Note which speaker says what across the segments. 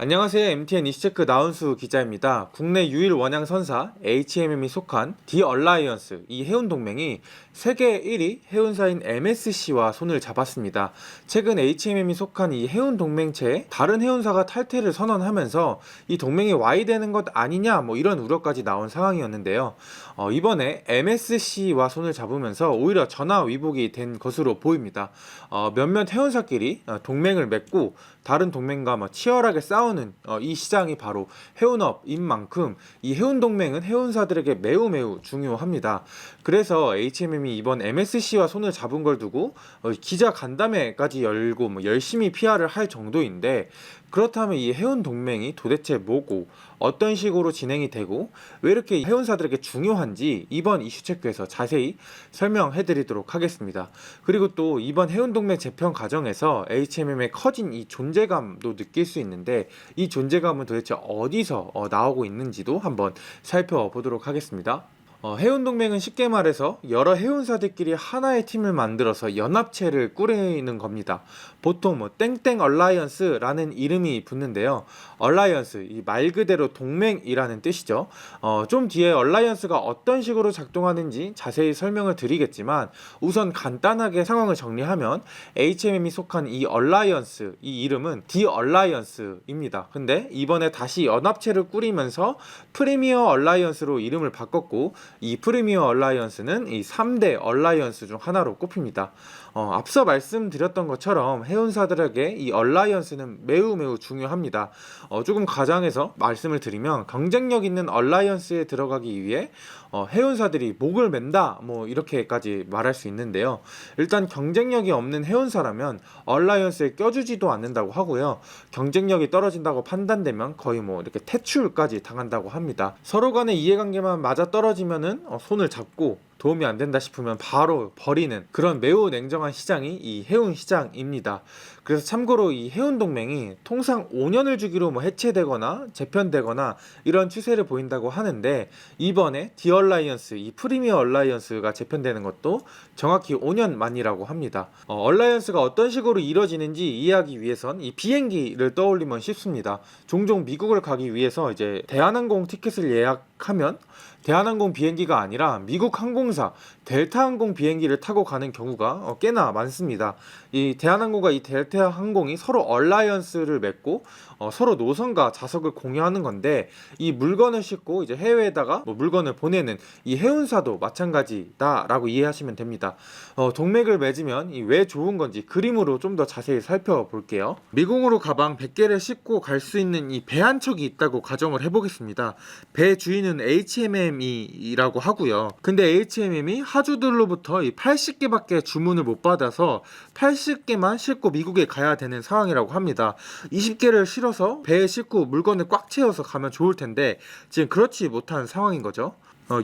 Speaker 1: 안녕하세요. MTN 이슈체크 나운수 기자입니다. 국내 유일 원양 선사 HMM이 속한 디 얼라이언스 이 해운 동맹이 세계 1위 해운사인 MSC와 손을 잡았습니다. 최근 HMM이 속한 이 해운 동맹체에 다른 해운사가 탈퇴를 선언하면서 이 동맹이 와이되는 것 아니냐 이런 우려까지 나온 상황이었는데요. 이번에 MSC와 손을 잡으면서 오히려 전화위복이 된 것으로 보입니다. 몇몇 해운사끼리 동맹을 맺고 다른 동맹과 치열하게 싸우는 이 시장이 바로 해운업인 만큼 이 해운동맹은 해운사들에게 매우 중요합니다. 그래서 HMM이 이번 MSC와 손을 잡은 걸 두고 기자 간담회까지 열고 열심히 PR을 할 정도인데, 그렇다면 이 해운동맹이 도대체 뭐고 어떤 식으로 진행이 되고 왜 이렇게 해운사들에게 중요한지 이번 이슈체크에서 자세히 설명해 드리도록 하겠습니다. 그리고 또 이번 해운동맹 재편 과정에서 HMM의 커진 이 존재감도 느낄 수 있는데, 이 존재감은 도대체 어디서 나오고 있는지도 한번 살펴보도록 하겠습니다. 해운동맹은 쉽게 말해서 여러 해운사들끼리 하나의 팀을 만들어서 연합체를 꾸리는 겁니다. 보통 땡땡 얼라이언스라는 이름이 붙는데요. 얼라이언스, 이 말 그대로 동맹이라는 뜻이죠. 좀 뒤에 얼라이언스가 어떤 식으로 작동하는지 자세히 설명을 드리겠지만, 우선 간단하게 상황을 정리하면 HMM이 속한 이 얼라이언스, 이 이름은 디 얼라이언스입니다. 근데 이번에 다시 연합체를 꾸리면서 프리미어 얼라이언스로 이름을 바꿨고, 이 프리미어 얼라이언스는 이 3대 얼라이언스 중 하나로 꼽힙니다. 앞서 말씀드렸던 것처럼 해운사들에게 이 얼라이언스는 매우 중요합니다. 조금 과장해서 말씀을 드리면, 경쟁력 있는 얼라이언스에 들어가기 위해 해운사들이 목을 맨다 이렇게까지 말할 수 있는데요. 일단 경쟁력이 없는 해운사라면 얼라이언스에 껴주지도 않는다고 하고요. 경쟁력이 떨어진다고 판단되면 거의 이렇게 퇴출까지 당한다고 합니다. 서로 간의 이해관계만 맞아떨어지면은 손을 잡고 도움이 안 된다 싶으면 바로 버리는 그런 매우 냉정한 시장이 이 해운 시장입니다. 그래서 참고로 이 해운 동맹이 통상 5년을 주기로 해체되거나 재편되거나 이런 추세를 보인다고 하는데, 이번에 디 얼라이언스, 이 프리미어 얼라이언스가 재편되는 것도 정확히 5년 만이라고 합니다. 얼라이언스가 어떤 식으로 이루어지는지 이해하기 위해선 이 비행기를 떠올리면 쉽습니다. 종종 미국을 가기 위해서 이제 대한항공 티켓을 예약하면 대한항공 비행기가 아니라 미국 항공사 델타항공 비행기를 타고 가는 경우가 꽤나 많습니다. 이 대한항공과 이 델타항공이 서로 얼라이언스를 맺고 서로 노선과 좌석을 공유하는 건데, 이 물건을 싣고 이제 해외에다가 물건을 보내는 이 해운사도 마찬가지다라고 이해하시면 됩니다. 동맹을 맺으면 왜 좋은 건지 그림으로 좀 더 자세히 살펴볼게요. 미국으로 가방 100개를 싣고 갈 수 있는 이 배 한 척이 있다고 가정을 해보겠습니다. 배 주인은 HMM이라고 하고요. 근데 HMM이 하주들로부터 이 80개밖에 주문을 못 받아서 80개만 싣고 미국에 가야 되는 상황이라고 합니다. 20개를 실어서 배에 싣고 물건을 꽉 채워서 가면 좋을 텐데 지금 그렇지 못한 상황인 거죠.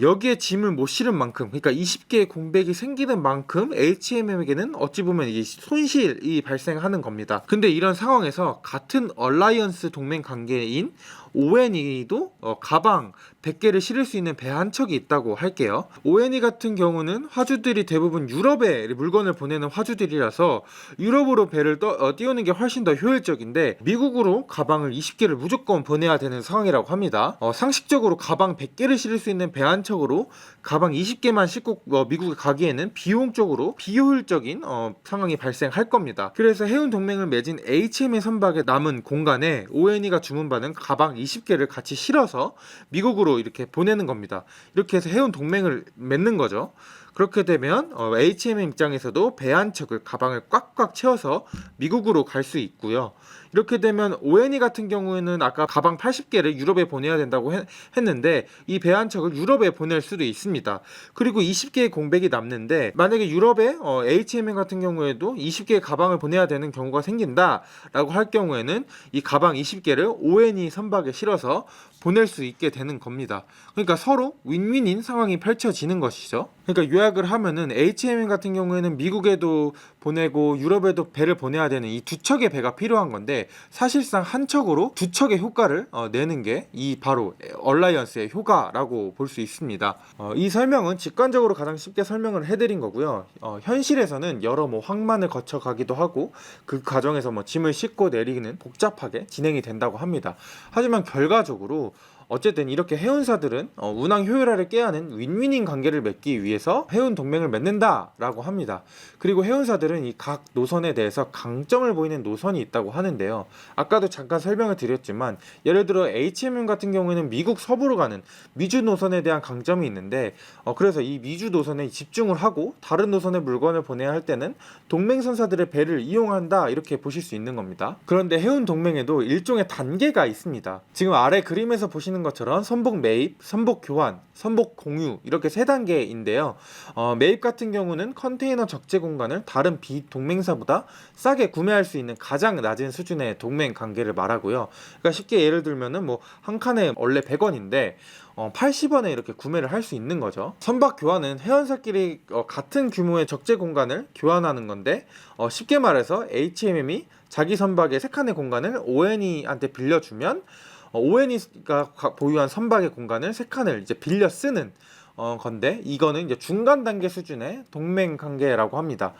Speaker 1: 여기에 짐을 못 실은 만큼, 그러니까 20개의 공백이 생기는 만큼 HMM에게는 어찌 보면 이 손실이 발생하는 겁니다. 근데 이런 상황에서 같은 얼라이언스 동맹 관계인 ONE도 가방 100개를 실을 수 있는 배 한 척이 있다고 할게요. ONE 같은 경우는 화주들이 대부분 유럽에 물건을 보내는 화주들이라서 유럽으로 배를 띄우는 게 훨씬 더 효율적인데, 미국으로 가방을 20개를 무조건 보내야 되는 상황이라고 합니다. 상식적으로 가방 100개를 실을 수 있는 배 한 척으로 가방 20개만 싣고 미국에 가기에는 비용적으로 비효율적인 상황이 발생할 겁니다. 그래서 해운 동맹을 맺은 HM의 선박에 남은 공간에 ONE가 주문받은 가방 20개를 같이 실어서 미국으로 이렇게 보내는 겁니다. 이렇게 해서 해운 동맹을 맺는 거죠. 그렇게 되면 HMM 입장에서도 배 한 척을 가방을 꽉꽉 채워서 미국으로 갈 수 있고요. 이렇게 되면 ONE 같은 경우에는 아까 가방 80개를 유럽에 보내야 된다고 했는데 이 배 한 척을 유럽에 보낼 수도 있습니다. 그리고 20개의 공백이 남는데, 만약에 유럽에 HMM 같은 경우에도 20개의 가방을 보내야 되는 경우가 생긴다라고 할 경우에는 이 가방 20개를 ONE 선박에 실어서 보낼 수 있게 되는 겁니다. 그러니까 서로 윈윈인 상황이 펼쳐지는 것이죠. 그러니까 요약을 하면은 HMM 같은 경우에는 미국에도 보내고 유럽에도 배를 보내야 되는 이 두 척의 배가 필요한 건데, 사실상 한 척으로 두 척의 효과를 내는 게 이 바로 얼라이언스의 효과라고 볼 수 있습니다. 이 설명은 직관적으로 가장 쉽게 설명을 해드린 거고요. 현실에서는 여러 항만을 거쳐 가기도 하고 그 과정에서 짐을 싣고 내리는 복잡하게 진행이 된다고 합니다. 하지만 결과적으로 어쨌든 이렇게 해운사들은 운항 효율화를 꾀하는 윈윈인 관계를 맺기 위해서 해운 동맹을 맺는다라고 합니다. 그리고 해운사들은 이 각 노선에 대해서 강점을 보이는 노선이 있다고 하는데요. 아까도 잠깐 설명을 드렸지만, 예를 들어 HMM 같은 경우에는 미국 서부로 가는 미주 노선에 대한 강점이 있는데, 그래서 이 미주 노선에 집중을 하고 다른 노선에 물건을 보내야 할 때는 동맹선사들의 배를 이용한다, 이렇게 보실 수 있는 겁니다. 그런데 해운 동맹에도 일종의 단계가 있습니다. 지금 아래 그림에서 보시는 것처럼 선복 매입, 선복 교환, 선복 공유, 이렇게 세 단계인데요. 매입 같은 경우는 컨테이너 적재 공간을 다른 비동맹사보다 싸게 구매할 수 있는 가장 낮은 수준의 동맹 관계를 말하고요. 그러니까 쉽게 예를 들면은 한 칸에 원래 100원인데 80원에 이렇게 구매를 할 수 있는 거죠. 선박 교환은 회원사끼리 같은 규모의 적재 공간을 교환하는 건데, 쉽게 말해서 HMM이 자기 선박의 3칸의 공간을 ONE한테 빌려주면 ONE가 보유한 선박의 공간을 3칸을 이제 빌려 쓰는 건데, 이거는 이제 중간 단계 수준의 동맹 관계라고 합니다.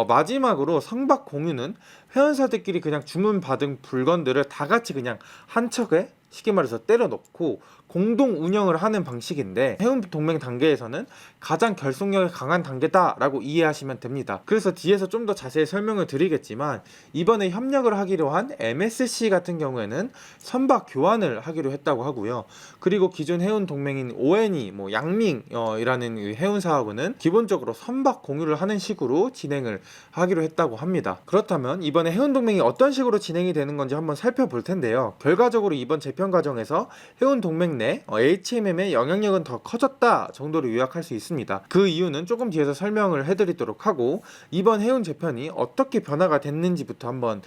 Speaker 1: 마지막으로 선박 공유는 회원사들끼리 그냥 주문 받은 물건들을 다 같이 그냥 한 척에 쉽게 말해서 때려 넣고 공동 운영을 하는 방식인데, 해운 동맹 단계에서는 가장 결속력이 강한 단계다라고 이해하시면 됩니다. 그래서 뒤에서 좀 더 자세히 설명을 드리겠지만, 이번에 협력을 하기로 한 MSC 같은 경우에는 선박 교환을 하기로 했다고 하고요. 그리고 기존 해운 동맹인 ONE, 양밍이라는 해운 사업은 기본적으로 선박 공유를 하는 식으로 진행을 하기로 했다고 합니다. 그렇다면 이번에 해운 동맹이 어떤 식으로 진행이 되는 건지 한번 살펴볼 텐데요. 결과적으로 이번 재편 과정에서 해운 동맹 내 HMM의 영향력은 더 커졌다 정도로 요약할 수 있습니다. 그 이유는 조금 뒤에서 설명을 해드리도록 하고, 이번 해운 재편이 어떻게 변화가 됐는지부터 한번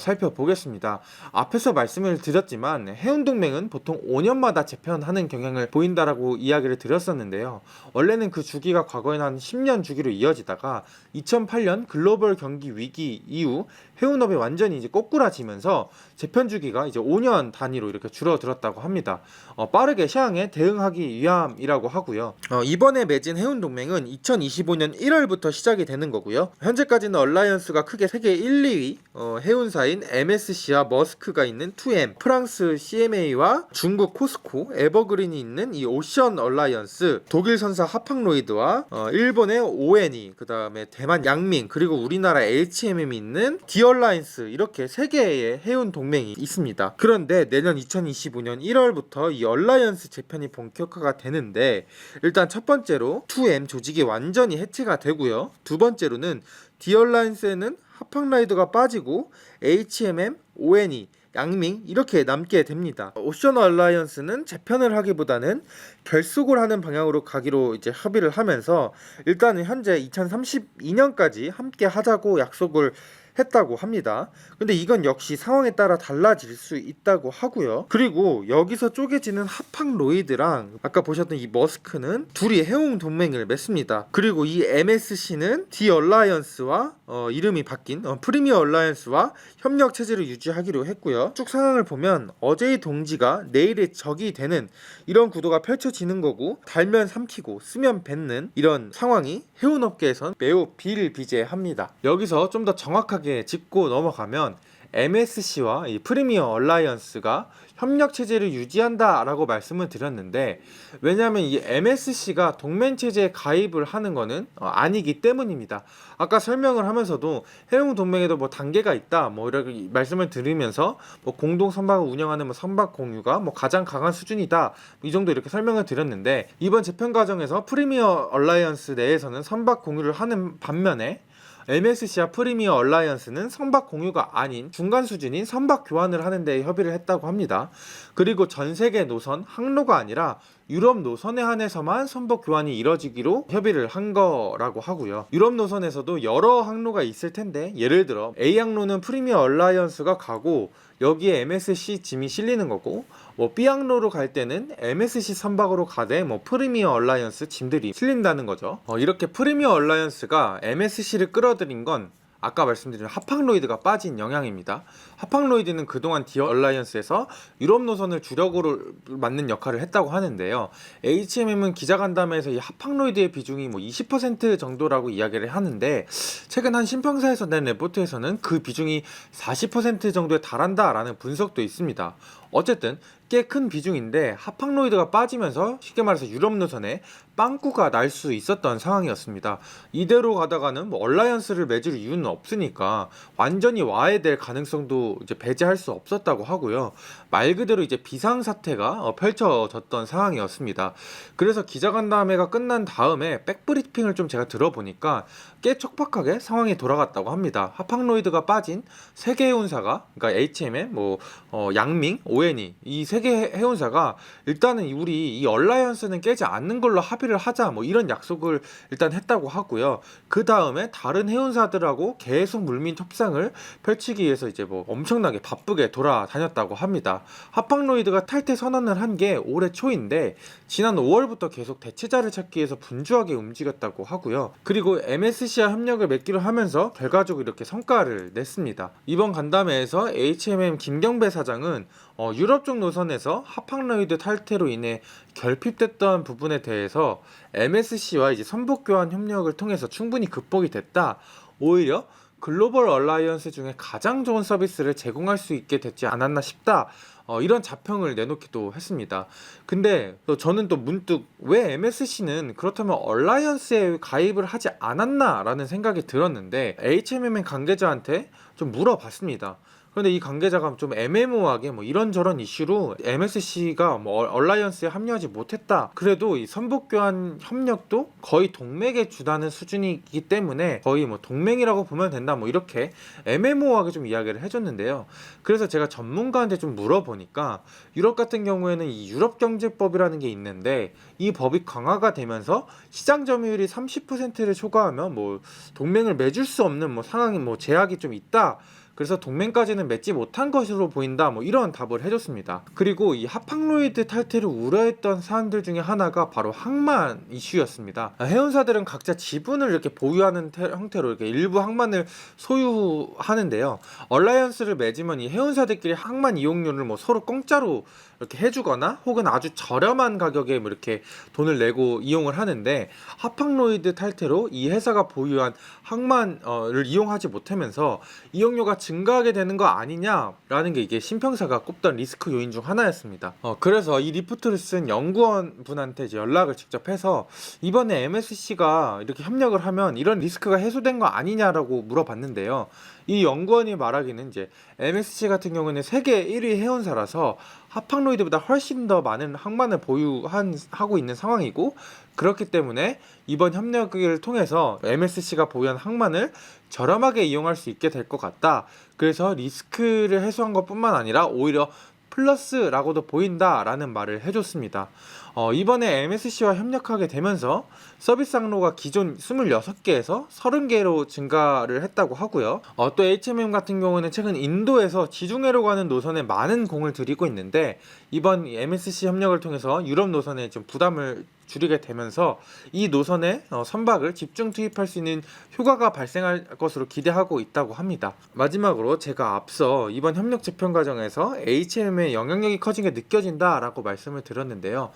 Speaker 1: 살펴보겠습니다. 앞에서 말씀을 드렸지만 해운 동맹은 보통 5년마다 재편하는 경향을 보인다라고 이야기를 드렸었는데요. 원래는 그 주기가 과거에는 한 10년 주기로 이어지다가 2008년 글로벌 경기 위기 이후 해운업이 완전히 이제 꼬꾸라지면서 재편 주기가 이제 5년 단위로 이렇게 줄어들었다고 합니다. 빠르게 시황에 대응하기 위함이라고 하고요. 이번에 맺은 해운 동맹은 2025년 1월부터 시작이 되는 거고요. 현재까지는 얼라이언스가 크게 세계 1, 2위 해운사인 MSC와 머스크가 있는 2M, 프랑스 CMA와 중국 코스코, 에버그린이 있는 이 오션 얼라이언스, 독일 선사 하팡로이드와 일본의 ONE, 그 다음에 대만 양밍, 그리고 우리나라 HMM이 있는 디얼라이언스, 이렇게 3개의 해운 동맹이 있습니다. 그런데 내년 2025년 1월부터 이 얼라이언스 재편이 본격화가 되는데, 일단 첫 번째로 2M 조직이 완전히 해체가 되고요. 두 번째로는 디얼라이언스에는 하팡라이드가 빠지고 HMM, ONE, 양밍 이렇게 남게 됩니다. 오션 얼라이언스는 재편을 하기보다는 결속을 하는 방향으로 가기로 이제 합의를 하면서, 일단은 현재 2032년까지 함께 하자고 약속을 했다고 합니다. 근데 이건 역시 상황에 따라 달라질 수 있다고 하고요. 그리고 여기서 쪼개지는 하팡로이드랑 아까 보셨던 이 머스크는 둘이 해운 동맹을 맺습니다. 그리고 이 MSC는 디얼라이언스와 이름이 바뀐 프리미어 얼라이언스와 협력 체제를 유지하기로 했고요. 쭉 상황을 보면 어제의 동지가 내일의 적이 되는 이런 구도가 펼쳐지는 거고, 달면 삼키고 쓰면 뱉는 이런 상황이 해운업계에선 매우 비일비재합니다. 여기서 좀 더 정확하게 짚고 넘어가면, MSC와 이 프리미어 얼라이언스가 협력 체제를 유지한다라고 말씀을 드렸는데, 왜냐하면 이 MSC가 동맹 체제에 가입을 하는 거는 아니기 때문입니다. 아까 설명을 하면서도 해운 동맹에도 단계가 있다 이렇게 말씀을 드리면서 공동 선박을 운영하는 선박 공유가 가장 강한 수준이다, 이 정도 이렇게 설명을 드렸는데, 이번 재편 과정에서 프리미어 얼라이언스 내에서는 선박 공유를 하는 반면에 MSC와 프리미어 얼라이언스는 선박 공유가 아닌 중간 수준인 선박 교환을 하는 데 협의를 했다고 합니다. 그리고 전 세계 노선 항로가 아니라 유럽 노선에 한해서만 선박 교환이 이뤄지기로 협의를 한 거라고 하고요. 유럽 노선에서도 여러 항로가 있을 텐데, 예를 들어 A 항로는 프리미어 얼라이언스가 가고 여기에 MSC 짐이 실리는 거고, 뭐 B 항로로 갈 때는 MSC 선박으로 가되 뭐 프리미어 얼라이언스 짐들이 실린다는 거죠. 이렇게 프리미어 얼라이언스가 MSC를 끌어들인 건 아까 말씀드린 하팡로이드가 빠진 영향입니다. 하팡로이드는 그동안 디 얼라이언스에서 유럽 노선을 주력으로 맡는 역할을 했다고 하는데요. HMM은 기자간담회에서 이 하팡로이드의 비중이 뭐 20% 정도라고 이야기를 하는데, 최근 한 신평사에서 낸 레포트에서는 그 비중이 40% 정도에 달한다라는 분석도 있습니다. 어쨌든 꽤 큰 비중인데 하팡로이드가 빠지면서 쉽게 말해서 유럽 노선에 빵꾸가 날 수 있었던 상황이었습니다. 이대로 가다가는 뭐 얼라이언스를 맺을 이유는 없으니까 완전히 와해될 가능성도 이제 배제할 수 없었다고 하고요. 말 그대로 이제 비상사태가 펼쳐졌던 상황이었습니다. 그래서 기자간담회가 끝난 다음에 백브리핑을 좀 제가 들어보니까 꽤 촉박하게 상황이 돌아갔다고 합니다. 하팡로이드가 빠진 세 개 해운사가, 그러니까 HMM, 양밍, ONE 이 세 개 해운사가 일단은 우리 이 얼라이언스는 깨지 않는 걸로 합의를 하자, 뭐 이런 약속을 일단 했다고 하고요. 그 다음에 다른 해운사들하고 계속 물밑 협상을 펼치기 위해서 이제 뭐 엄청나게 바쁘게 돌아다녔다고 합니다. 하팡로이드가 탈퇴 선언을 한 게 올해 초인데 지난 5월부터 계속 대체자를 찾기 위해서 분주하게 움직였다고 하고요. 그리고 MSC와 협력을 맺기로 하면서 결과적으로 이렇게 성과를 냈습니다. 이번 간담회에서 HMM 김경배 사장은 유럽 쪽 노선에서 하팡로이드 탈퇴로 인해 결핍됐던 부분에 대해서 MSC와 이제 선복 교환 협력을 통해서 충분히 극복이 됐다. 오히려 글로벌 얼라이언스 중에 가장 좋은 서비스를 제공할 수 있게 됐지 않았나 싶다. 이런 자평을 내놓기도 했습니다. 근데 저는 또 문득 왜 MSC는 그렇다면 얼라이언스에 가입을 하지 않았나 라는 생각이 들었는데, HMM 관계자한테 좀 물어봤습니다. 그런데 이 관계자가 좀 애매모호하게 뭐 이런저런 이슈로 MSC가 뭐 얼라이언스에 합류하지 못했다, 그래도 이 선복교환 협력도 거의 동맹에 주다는 수준이기 때문에 거의 뭐 동맹이라고 보면 된다, 뭐 이렇게 애매모호하게 좀 이야기를 해줬는데요. 그래서 제가 전문가한테 좀 물어보니까 유럽 같은 경우에는 이 유럽경제법이라는 게 있는데, 이 법이 강화가 되면서 시장 점유율이 30%를 초과하면 뭐 동맹을 맺을 수 없는 뭐 상황이, 뭐 제약이 좀 있다, 그래서 동맹까지는 맺지 못한 것으로 보인다, 뭐 이런 답을 해줬습니다. 그리고 이 하팡로이드 탈퇴를 우려했던 사안들 중에 하나가 바로 항만 이슈였습니다. 해운사들은 각자 지분을 이렇게 보유하는 형태로 이렇게 일부 항만을 소유하는데요. 얼라이언스를 맺으면 이 해운사들끼리 항만 이용료를 뭐 서로 공짜로 이렇게 해주거나 혹은 아주 저렴한 가격에 뭐 이렇게 돈을 내고 이용을 하는데, 하팡로이드 탈퇴로 이 회사가 보유한 항만을 이용하지 못하면서 이용료가 증가하게 되는 거 아니냐라는 게 이게 신평사가 꼽던 리스크 요인 중 하나였습니다. 그래서 이 리포트를 쓴 연구원 분한테 이제 연락을 직접 해서 이번에 MSC가 이렇게 협력을 하면 이런 리스크가 해소된 거 아니냐라고 물어봤는데요. 이 연구원이 말하기는 이제 MSC 같은 경우는 세계 1위 해운사라서 하팡로이드보다 훨씬 더 많은 항만을 보유하고 있는 상황이고, 그렇기 때문에 이번 협력을 통해서 MSC가 보유한 항만을 저렴하게 이용할 수 있게 될 것 같다. 그래서 리스크를 해소한 것뿐만 아니라 오히려 플러스라고도 보인다라는 말을 해줬습니다. 이번에 MSC와 협력하게 되면서 서비스 항로가 기존 26개에서 30개로 증가를 했다고 하고요. 또 HMM 같은 경우는 최근 인도에서 지중해로 가는 노선에 많은 공을 들이고 있는데, 이번 MSC 협력을 통해서 유럽 노선에 좀 부담을 줄이게 되면서 이 노선에 선박을 집중 투입할 수 있는 효과가 발생할 것으로 기대하고 있다고 합니다. 마지막으로 제가 앞서 이번 협력 재편 과정에서 HMM의 영향력이 커진 게 느껴진다라고 말씀을 드렸는데요.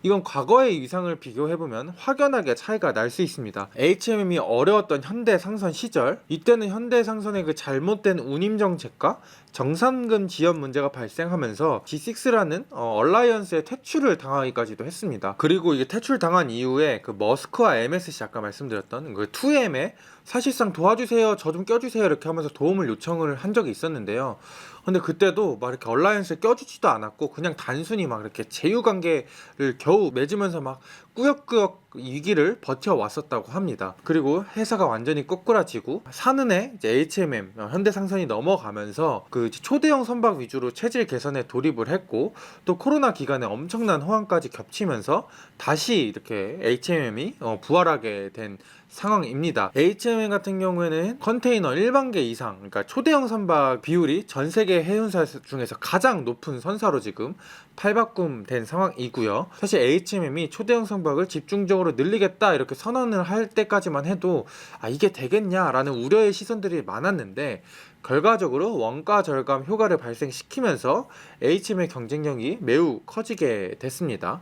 Speaker 1: 이건 과거의 위상을 비교해보면 확연하게 차이가 날 수 있습니다. HMM이 어려웠던 현대상선 시절, 이때는 현대상선의 그 잘못된 운임 정책과 정산금 지연 문제가 발생하면서 G6라는 얼라이언스의 퇴출을 당하기까지도 했습니다. 그리고 이게 퇴출당한 이후에 그 머스크와 MSC 아까 말씀드렸던 그 2M에 사실상 도와주세요, 저 좀 껴주세요 이렇게 하면서 도움을 요청을 한 적이 있었는데요. 근데 그때도 막 이렇게 얼라이언스에 껴주지도 않았고 그냥 단순히 막 이렇게 제휴 관계를 겨우 맺으면서 막 꾸역꾸역 위기를 버텨왔었다고 합니다. 그리고 회사가 완전히 꼬꾸라지고 사는해 이제 HMM 현대상선이 넘어가면서 그 초대형 선박 위주로 체질 개선에 돌입을 했고, 또 코로나 기간에 엄청난 호황까지 겹치면서 다시 이렇게 HMM이 부활하게 된 상황입니다. HMM 같은 경우에는 컨테이너 1만 개 이상, 그러니까 초대형 선박 비율이 전 세계 해운사 중에서 가장 높은 선사로 지금 팔바꿈된 상황이고요. 사실 HMM이 초대형 선박을 집중적으로 늘리겠다 이렇게 선언을 할 때까지만 해도 이게 되겠냐라는 우려의 시선들이 많았는데, 결과적으로 원가 절감 효과를 발생시키면서 HM의 경쟁력이 매우 커지게 됐습니다.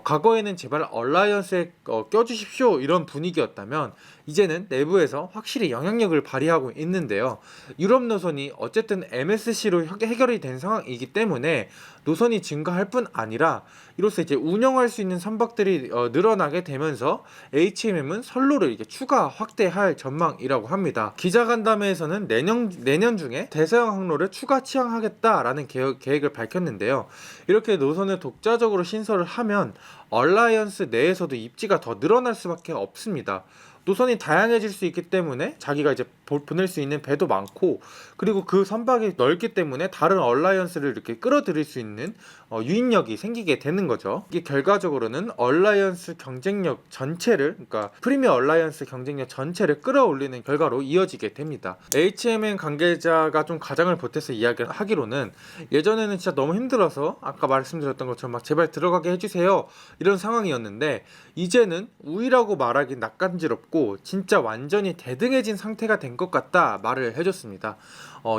Speaker 1: 과거에는 제발 얼라이언스에 껴주십시오 이런 분위기였다면, 이제는 내부에서 확실히 영향력을 발휘하고 있는데요. 유럽 노선이 어쨌든 MSC로 해결이 된 상황이기 때문에 노선이 증가할 뿐 아니라 이로써 이제 운영할 수 있는 선박들이 늘어나게 되면서 HMM은 선로를 이렇게 추가 확대할 전망이라고 합니다. 기자간담회에서는 내년 중에 대서양 항로를 추가 취항하겠다라는 계획을 밝혔는데요. 이렇게 노선을 독자적으로 신설을 하면 얼라이언스 내에서도 입지가 더 늘어날 수밖에 없습니다. 노선이 다양해질 수 있기 때문에 자기가 이제 보낼 수 있는 배도 많고, 그리고 그 선박이 넓기 때문에 다른 얼라이언스를 이렇게 끌어들일 수 있는 유인력이 생기게 되는 거죠. 이게 결과적으로는 얼라이언스 경쟁력 전체를, 그러니까 프리미어 얼라이언스 경쟁력 전체를 끌어올리는 결과로 이어지게 됩니다. HMN 관계자가 좀 가장을 보태서 이야기를 하기로는, 예전에는 진짜 너무 힘들어서 아까 말씀드렸던 것처럼 막 제발 들어가게 해주세요 이런 상황이었는데, 이제는 우위라고 말하기 낯간지럽고 진짜 완전히 대등해진 상태가 된 것 같다 말을 해줬습니다.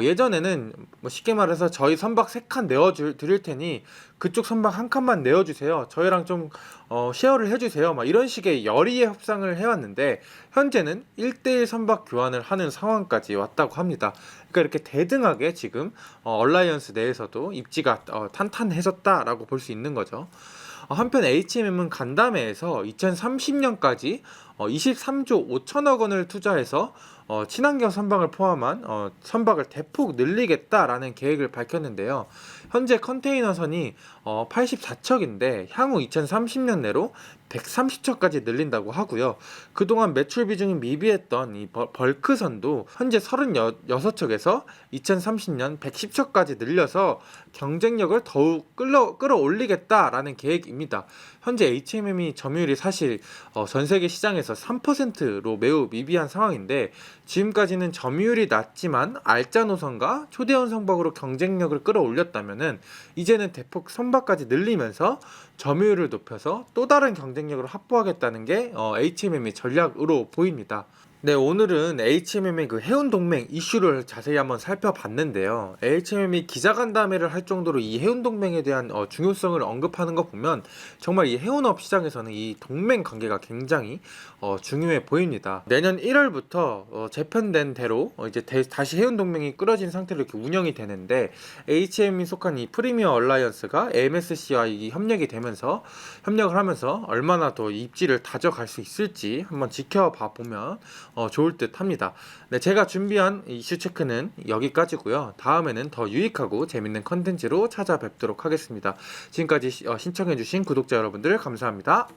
Speaker 1: 예전에는 쉽게 말해서 저희 선박 3칸 내어드릴 테니 그쪽 선박 1칸만 내어주세요, 저희랑 좀 쉐어를 해주세요, 막 이런 식의 열의의 협상을 해왔는데, 현재는 1대1 선박 교환을 하는 상황까지 왔다고 합니다. 그러니까 이렇게 대등하게 지금 얼라이언스 내에서도 입지가 탄탄해졌다라고 볼 수 있는 거죠. 한편 HMM은 간담회에서 2030년까지 23조 5천억 원을 투자해서 친환경 선박을 포함한 선박을 대폭 늘리겠다라는 계획을 밝혔는데요. 현재 컨테이너선이 84척인데 향후 2030년 내로 130척까지 늘린다고 하고요. 그동안 매출 비중이 미비했던 이 벌크선도 현재 36척에서 2030년 110척까지 늘려서 경쟁력을 더욱 끌어올리겠다라는 계획입니다. 현재 HMM이 점유율이 사실 전 세계 시장에서 3%로 매우 미비한 상황인데, 지금까지는 점유율이 낮지만 알짜 노선과 초대형 선박으로 경쟁력을 끌어올렸다면은, 이제는 대폭 선박까지 늘리면서 점유율을 높여서 또 다른 경쟁력을 확보하겠다는 게 HMM의 전략으로 보입니다. 네, 오늘은 HMM의 그 해운동맹 이슈를 자세히 한번 살펴봤는데요. HMM이 기자간담회를 할 정도로 이 해운동맹에 대한 중요성을 언급하는 거 보면 정말 이 해운업 시장에서는 이 동맹 관계가 굉장히 중요해 보입니다. 내년 1월부터 재편된 대로 이제 다시 해운동맹이 끌어진 상태로 이렇게 운영이 되는데, HMM이 속한 이 프리미어 얼라이언스가 MSC와 이 협력이 되면서 협력을 하면서 얼마나 더 입지를 다져갈 수 있을지 한번 지켜봐 보면 좋을 듯 합니다. 네, 제가 준비한 이슈 체크는 여기까지고요. 다음에는 더 유익하고 재밌는 컨텐츠로 찾아뵙도록 하겠습니다. 지금까지 신청해주신 구독자 여러분들 감사합니다.